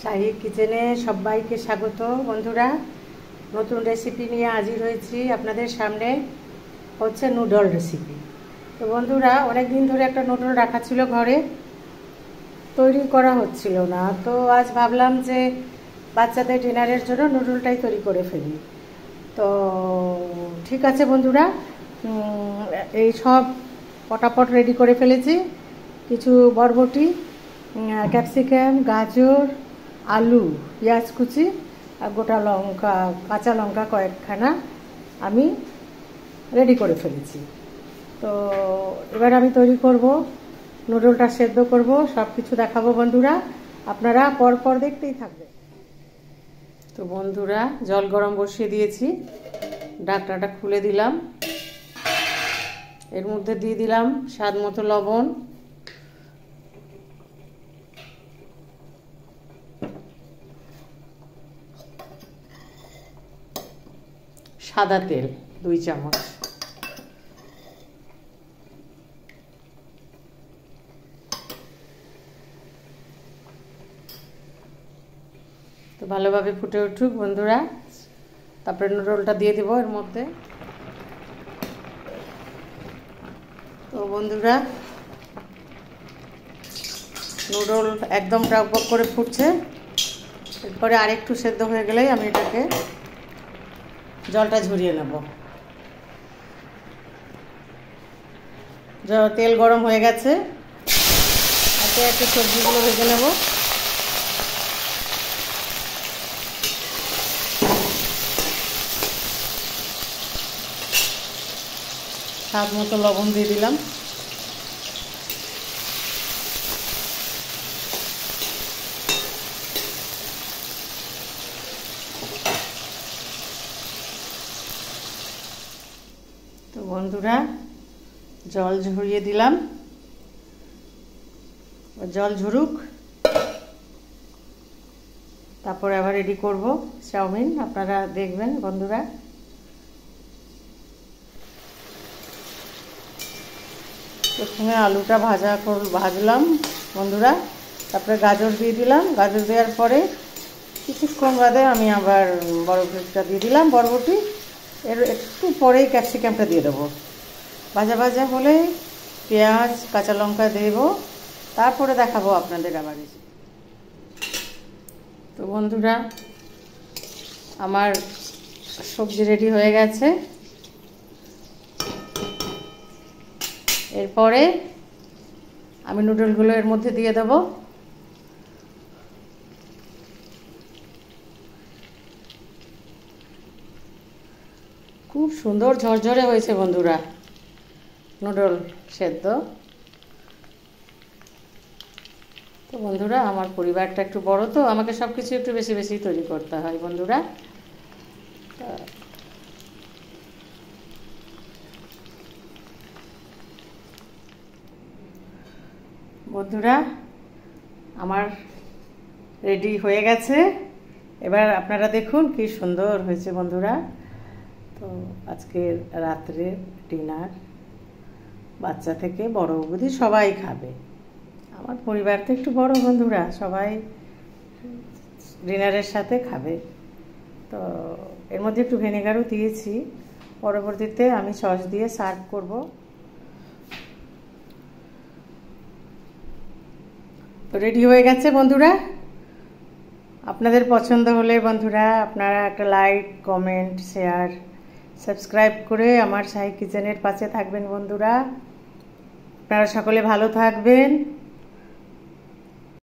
শাহী কিচেনে সবাইকে স্বাগত বন্ধুরা। নতুন রেসিপি নিয়ে হাজির হয়েছি আপনাদের সামনে। হচ্ছে নুডল রেসিপি। তো বন্ধুরা, অনেক দিন ধরে একটা নুডল রাখা ছিল ঘরে, তৈরি করা হচ্ছিল না। তো আজ ভাবলাম যে বাচ্চাদের ডিনারের জন্য নুডলটাই তৈরি করে ফেলি। তো ঠিক আছে বন্ধুরা, এই সব পটাপট রেডি করে ফেলেছি। কিছু বরবটি, ক্যাপসিকাম, গাজর, আলু, পেঁয়াজ কুচি আর গোটা লঙ্কা, কাঁচা লঙ্কা কয়েকখানা আমি রেডি করে ফেলেছি। তো এবার আমি তৈরি করব, নুডলটা সেদ্ধ করব, সব কিছু দেখাবো বন্ধুরা, আপনারা পরপর দেখতেই থাকবেন। তো বন্ধুরা, জল গরম বসিয়ে দিয়েছি, ঢাকনাটা খুলে দিলাম। এর মধ্যে দিয়ে দিলাম স্বাদ মতো লবণ, সাদা তেল 2 চামচ, তো ভালোভাবে ফুটে উঠুক বন্ধুরা। তারপরে নুডলটা দিয়ে দেবো এর মধ্যে। তো বন্ধুরা, নুডল একদম টকবক করে ফুটছে। এরপরে আরেকটু সেদ্ধ হয়ে গেলেই আমি এটাকে জলটা ঝরিয়ে নেব। তেল গরম হয়ে গেছে, একে একে সবজিগুলো ভেজে নেব। স্বাদ মতো লবণ দিয়ে দিলাম। তো বন্ধুরা, জল ঝরিয়ে দিলাম, জল ঝরুক, তারপরে আবার রেডি করব চাউমিন। আপনারা দেখবেন বন্ধুরা। প্রথমে আলুটা ভাজলাম বন্ধুরা, তারপরে গাজর দিয়ে দিলাম। গাজর দেওয়ার পরে কিছুক্ষণ বাদে আমি আবার বরবটিটা দিয়ে দিলাম। বরবটি এর একটু পরেই ক্যাপসিকামটা দিয়ে দেবো। ভাজা ভাজা হলে পেঁয়াজ, কাঁচা লঙ্কা দেব, তারপরে দেখাবো আপনাদের আবার। তো বন্ধুরা, আমার সবজি রেডি হয়ে গেছে। এরপরে আমি নুডলগুলো এর মধ্যে দিয়ে দেব। খুব সুন্দর ঝরঝরে হয়েছে বন্ধুরা নুডল সেদ্ধ। তো বন্ধুরা, আমার পরিবারটা একটু বড়, তো আমাকে সব কিছু একটু বেশি বেশি তৈরি করতে হয় বন্ধুরা। বন্ধুরা, আমার রেডি হয়ে গেছে। এবার আপনারা দেখুন কি সুন্দর হয়েছে বন্ধুরা। তো আজকের রাত্রে ডিনার বাচ্চা থেকে বড় অবধি সবাই খাবে। আমার পরিবার তো একটু বড় বন্ধুরা, সবাই ডিনারের সাথে খাবে। তো এর মধ্যে একটু ভিনেগারও দিয়েছি, পরবর্তীতে আমি সস দিয়ে সার্ভ করব। তো রেডি হয়ে গেছে বন্ধুরা। আপনাদের পছন্দ হলে বন্ধুরা আপনারা একটা লাইক, কমেন্ট, শেয়ার, সাবস্ক্রাইব করে আমার শাহী কিচেনের পাশে থাকবেন বন্ধুরা। আপনারা সকলে ভালো থাকবেন।